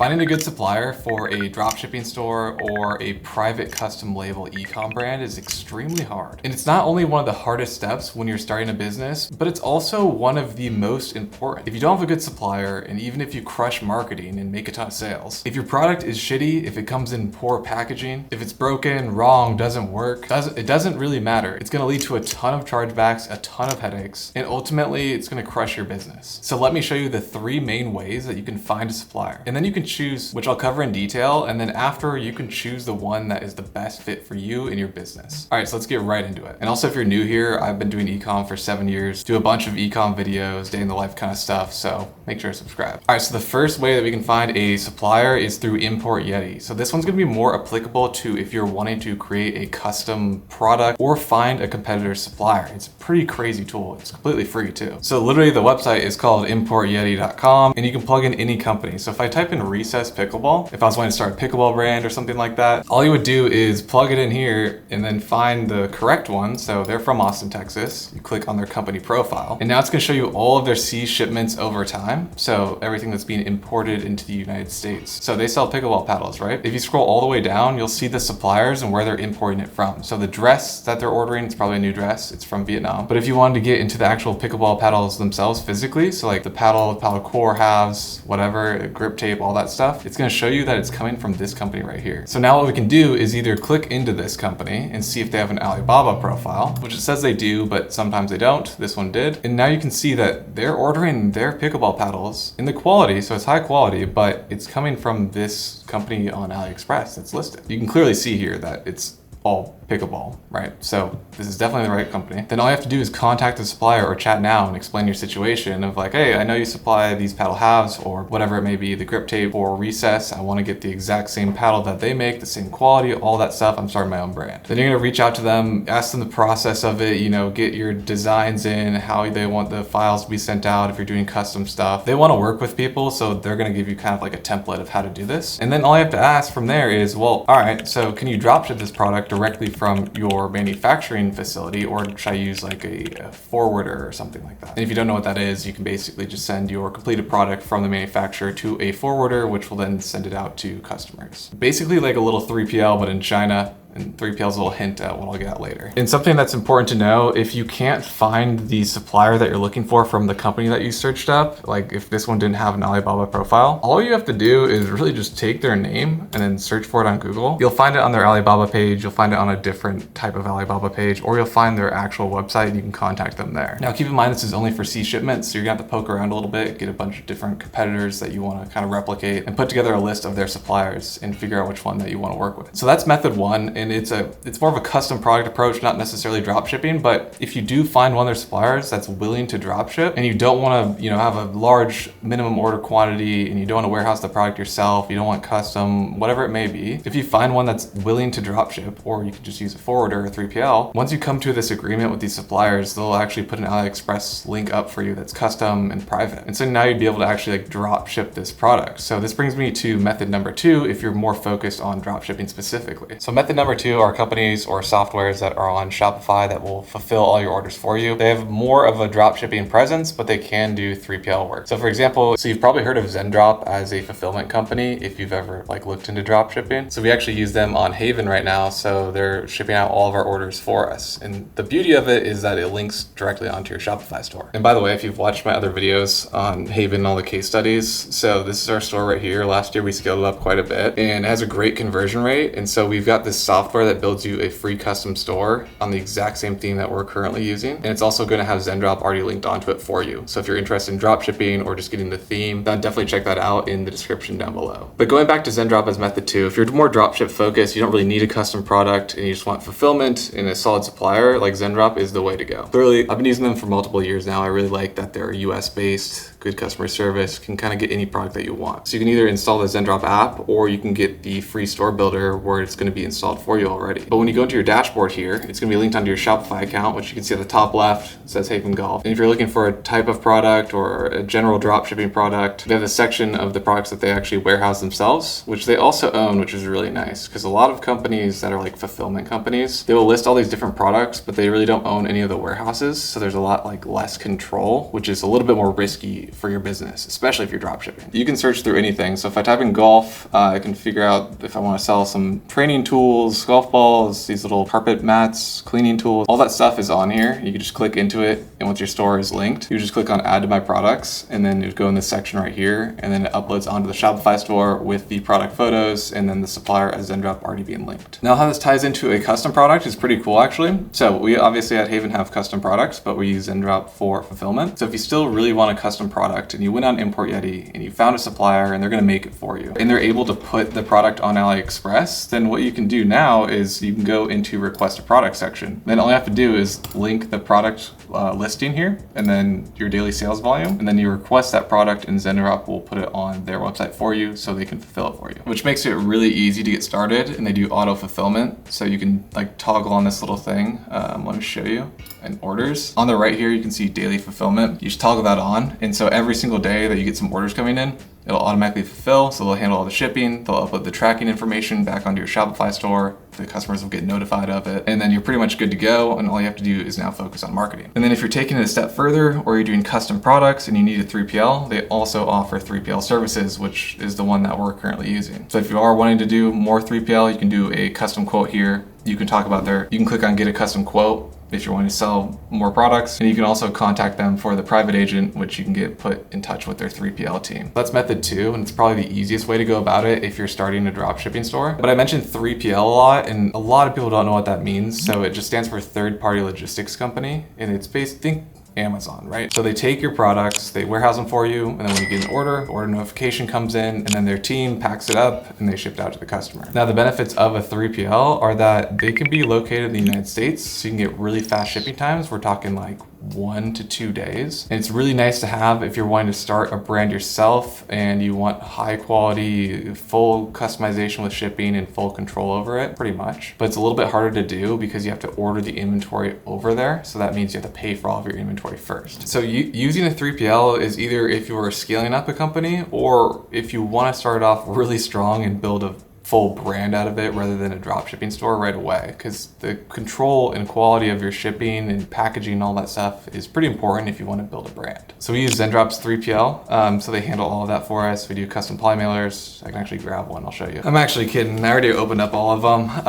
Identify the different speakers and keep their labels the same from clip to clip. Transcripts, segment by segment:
Speaker 1: Finding a good supplier for a dropshipping store or a private custom label ecom brand is extremely hard. And it's not only one of the hardest steps when you're starting a business, but it's also one of the most important. If you don't have a good supplier, and even if you crush marketing and make a ton of sales, if your product is shitty, if it comes in poor packaging, if it's broken, wrong, doesn't work, it doesn't really matter. It's gonna lead to a ton of chargebacks, a ton of headaches, and ultimately it's gonna crush your business. So let me show you the 3 main ways that you can find a supplier. And then you can choose, which I'll cover in detail, and then after you can choose the one that is the best fit for you and your business. All right, so let's get right into it. And also if you're new here, I've been doing ecom for 7 years, do a bunch of ecom videos, day in the life kind of stuff, so make sure to subscribe. All right, so the first way that we can find a supplier is through Import Yeti. So this one's gonna be more applicable to if you're wanting to create a custom product or find a competitor's supplier. It's a pretty crazy tool. It's completely free too. So literally the website is called importyeti.com and you can plug in any company. So if I type in Recess Pickleball, if I was wanting to start a pickleball brand or something like that, all you would do is plug it in here and then find the correct one. So they're from Austin, Texas. You click on their company profile and now it's gonna show you all of their sea shipments over time. So everything that's being imported into the United States. So they sell pickleball paddles, right? If you scroll all the way down, you'll see the suppliers and where they're importing it from. So the dress that they're ordering, it's probably a new dress. It's from Vietnam. But if you wanted to get into the actual pickleball paddles themselves physically, so like the paddle core halves, whatever, grip tape, all that stuff, it's gonna show you that it's coming from this company right here. So now what we can do is either click into this company and see if they have an Alibaba profile, which it says they do, but sometimes they don't. This one did. And now you can see that they're ordering their pickleball paddles in the quality, so it's high quality, but it's coming from this company on AliExpress that's listed. You can clearly see here that it's all pickleball, right? So this is definitely the right company. Then all you have to do is contact the supplier or chat now and explain your situation of like, hey, I know you supply these paddle halves or whatever it may be, the grip tape or Recess. I want to get the exact same paddle that they make, the same quality, all that stuff. I'm starting my own brand. Then you're going to reach out to them, ask them the process of it, get your designs in, how they want the files to be sent out if you're doing custom stuff. They want to work with people, so they're going to give you kind of like a template of how to do this. And then all you have to ask from there is, well, all right, so can you dropship this product directly from your manufacturing facility, or should I use like a forwarder or something like that? And if you don't know what that is, you can basically just send your completed product from the manufacturer to a forwarder, which will then send it out to customers. Basically like a little 3PL, but in China. And 3PL's a little hint at what I'll get at later. And something that's important to know, if you can't find the supplier that you're looking for from the company that you searched up, like if this one didn't have an Alibaba profile, all you have to do is really just take their name and then search for it on Google. You'll find it on their Alibaba page, you'll find it on a different type of Alibaba page, or you'll find their actual website and you can contact them there. Now keep in mind, this is only for sea shipments, so you're gonna have to poke around a little bit, get a bunch of different competitors that you wanna kind of replicate, and put together a list of their suppliers and figure out which one that you wanna work with. So that's method 1, and it's more of a custom product approach, not necessarily drop shipping, but if you do find one of their suppliers that's willing to drop ship and you don't want to, have a large minimum order quantity and you don't want to warehouse the product yourself, you don't want custom, whatever it may be, if you find one that's willing to drop ship, or you can just use a forwarder or 3PL, once you come to this agreement with these suppliers, they'll actually put an AliExpress link up for you that's custom and private. And so now you'd be able to actually like drop ship this product. So this brings me to method number 2, if you're more focused on drop shipping specifically. So method number 2 are companies or softwares that are on Shopify that will fulfill all your orders for you. They have more of a drop shipping presence, but they can do 3PL work. So for example, you've probably heard of Zendrop as a fulfillment company if you've ever looked into drop shipping. So we actually use them on Haven right now. So they're shipping out all of our orders for us. And the beauty of it is that it links directly onto your Shopify store. And by the way, if you've watched my other videos on Haven and all the case studies, so this is our store right here. Last year we scaled it up quite a bit and it has a great conversion rate. And so we've got this software that builds you a free custom store on the exact same theme that we're currently using. And it's also going to have Zendrop already linked onto it for you. So if you're interested in drop shipping or just getting the theme, then definitely check that out in the description down below. But going back to Zendrop as method 2, if you're more dropship focused, you don't really need a custom product and you just want fulfillment and a solid supplier, like Zendrop is the way to go. Clearly, I've been using them for multiple years now. I really like that they're US based, good customer service, can kind of get any product that you want. So you can either install the Zendrop app or you can get the free store builder where it's going to be installed for for you already. But when you go into your dashboard here, it's gonna be linked onto your Shopify account, which you can see at the top left, it says Haven Golf. And if you're looking for a type of product or a general drop shipping product, they have a section of the products that they actually warehouse themselves, which they also own, which is really nice. Because a lot of companies that are like fulfillment companies, they will list all these different products, but they really don't own any of the warehouses. So there's a lot like less control, which is a little bit more risky for your business, especially if you're drop shipping. You can search through anything. So if I type in golf, I can figure out if I want to sell some training tools, golf balls, these little carpet mats, cleaning tools, all that stuff is on here. You can just click into it, and once your store is linked, you just click on add to my products, and then you go in this section right here, and then it uploads onto the Shopify store with the product photos and then the supplier as Zendrop already being linked. Now how this ties into a custom product is pretty cool actually. So we obviously at Haven have custom products, but we use Zendrop for fulfillment. So if you still really want a custom product and you went on Import Yeti and you found a supplier and they're gonna make it for you and they're able to put the product on AliExpress, then what you can do now is you can go into request a product section. Then all you have to do is link the product listing here and then your daily sales volume, and then you request that product and Zendrop will put it on their website for you so they can fulfill it for you, which makes it really easy to get started. And they do auto fulfillment, so you can like toggle on this little thing. Let me show you. And orders on the right here, you can see daily fulfillment. You just toggle that on, and so every single day that you get some orders coming in, it'll automatically fulfill. So they'll handle all the shipping, they'll upload the tracking information back onto your Shopify store, the customers will get notified of it, and then you're pretty much good to go, and all you have to do is now focus on marketing. And then if you're taking it a step further, or you're doing custom products and you need a 3PL, they also offer 3PL services, which is the one that we're currently using. So if you are wanting to do more 3PL, you can do a custom quote here. You can talk about you can click on get a custom quote if you're wanting to sell more products. And you can also contact them for the private agent, which you can get put in touch with their 3PL team. That's method 2, and it's probably the easiest way to go about it if you're starting a drop shipping store. But I mentioned 3PL a lot, and a lot of people don't know what that means. So it just stands for third party logistics company, and it's think Amazon, right? So they take your products, they warehouse them for you, and then when you get an order, the order notification comes in, and then their team packs it up and they ship it out to the customer. Now the benefits of a 3PL are that they can be located in the United States, so you can get really fast shipping times. We're talking like 1 to 2 days. And it's really nice to have if you're wanting to start a brand yourself and you want high quality, full customization with shipping and full control over it, pretty much. But it's a little bit harder to do because you have to order the inventory over there. So that means you have to pay for all of your inventory first. So using a 3PL is either if you are scaling up a company, or if you want to start off really strong and build a full brand out of it rather than a drop shipping store right away, because the control and quality of your shipping and packaging and all that stuff is pretty important if you want to build a brand. So we use Zendrop's 3PL, so they handle all of that for us. We do custom poly mailers. I can actually grab one, I'll show you. I'm actually kidding, I already opened up all of them,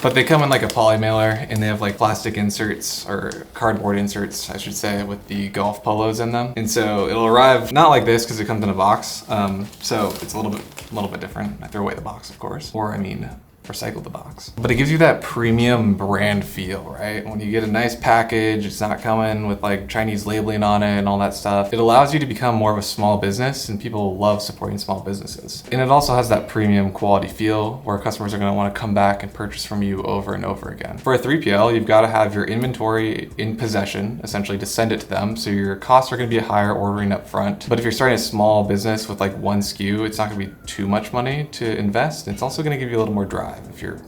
Speaker 1: but they come in like a poly mailer, and they have like plastic inserts, or cardboard inserts, I should say, with the golf polos in them. And so it'll arrive not like this because it comes in a box, so it's a little bit different. I throw away the box, of course. Or I mean, recycle the box. But it gives you that premium brand feel, right? When you get a nice package, it's not coming with like Chinese labeling on it and all that stuff. It allows you to become more of a small business, and people love supporting small businesses. And it also has that premium quality feel where customers are gonna wanna come back and purchase from you over and over again. For a 3PL, you've gotta have your inventory in possession, essentially, to send it to them. So your costs are gonna be higher ordering up front. But if you're starting a small business with like one SKU, it's not gonna be too much money to invest. It's also gonna give you a little more drive if you're,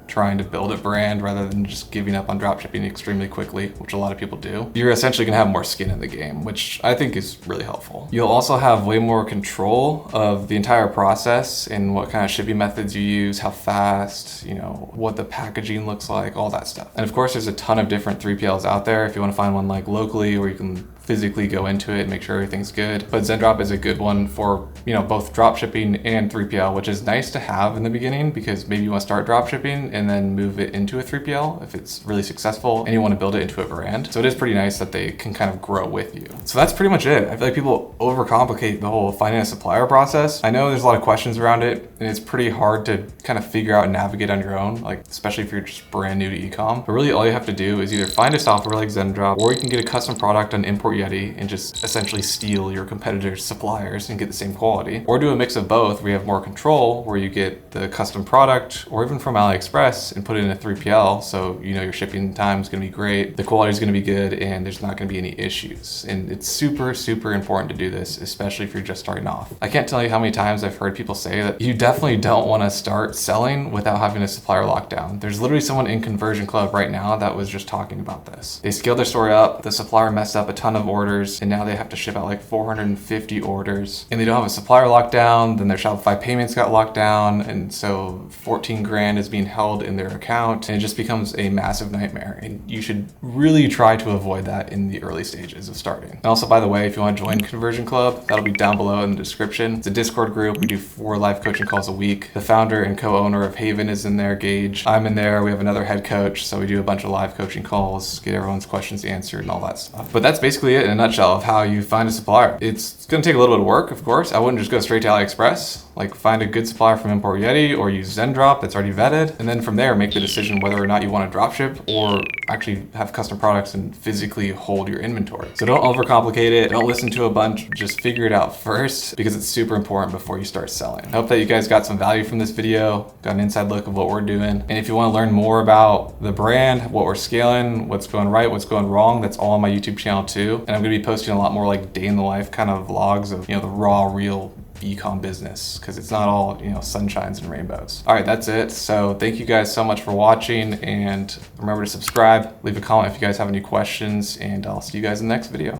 Speaker 1: trying to build a brand rather than just giving up on dropshipping extremely quickly, which a lot of people do. You're essentially gonna have more skin in the game, which I think is really helpful. You'll also have way more control of the entire process and what kind of shipping methods you use, how fast, what the packaging looks like, all that stuff. And of course, there's a ton of different 3PLs out there if you wanna find one like locally where you can physically go into it and make sure everything's good. But Zendrop is a good one for, both drop shipping and 3PL, which is nice to have in the beginning because maybe you want to start drop shipping and then move it into a 3PL if it's really successful and you want to build it into a brand. So it is pretty nice that they can kind of grow with you. So that's pretty much it. I feel like people overcomplicate the whole finding a supplier process. I know there's a lot of questions around it, and it's pretty hard to kind of figure out and navigate on your own, like especially if you're just brand new to ecom. But really all you have to do is either find a software like Zendrop, or you can get a custom product on Import Import Yeti and just essentially steal your competitors' suppliers and get the same quality, or do a mix of both where you have more control, where you get the custom product or even from AliExpress and put it in a 3PL, so you know your shipping time is going to be great, the quality is going to be good, and there's not going to be any issues. And it's super, super important to do this, especially if you're just starting off. I can't tell you how many times I've heard people say that you definitely don't want to start selling without having a supplier lockdown. There's literally someone in Conversion Club right now that was just talking about this. They scaled their store up, the supplier messed up a ton of orders, and now they have to ship out like 450 orders, and they don't have a supplier lockdown. Then their Shopify payments got locked down, and so 14 grand is being held in their account, and it just becomes a massive nightmare. And you should really try to avoid that in the early stages of starting. And also, by the way, if you want to join Conversion Club, that'll be down below in the description. It's a Discord group. We do 4 live coaching calls a week. The founder and co-owner of Haven is in there, Gage. I'm in there. We have another head coach, so we do a bunch of live coaching calls, get everyone's questions answered and all that stuff. But that's basically it in a nutshell of how you find a supplier. It's going to take a little bit of work, of course. I wouldn't just go straight to AliExpress. Like, find a good supplier from Import Yeti or use Zendrop that's already vetted, and then from there make the decision whether or not you want to dropship or actually have custom products and physically hold your inventory. So don't overcomplicate it. Don't listen to a bunch. Just figure it out first, because it's super important before you start selling. I hope that you guys got some value from this video, got an inside look of what we're doing. And if you want to learn more about the brand, what we're scaling, what's going right, what's going wrong, that's all on my YouTube channel too. And I'm going to be posting a lot more like day in the life kind of vlogs of, you know, the raw, real ecom business, because it's not all, you know, sunshines and rainbows. All right, that's it. So thank you guys so much for watching, and remember to subscribe, leave a comment if you guys have any questions, and I'll see you guys in the next video.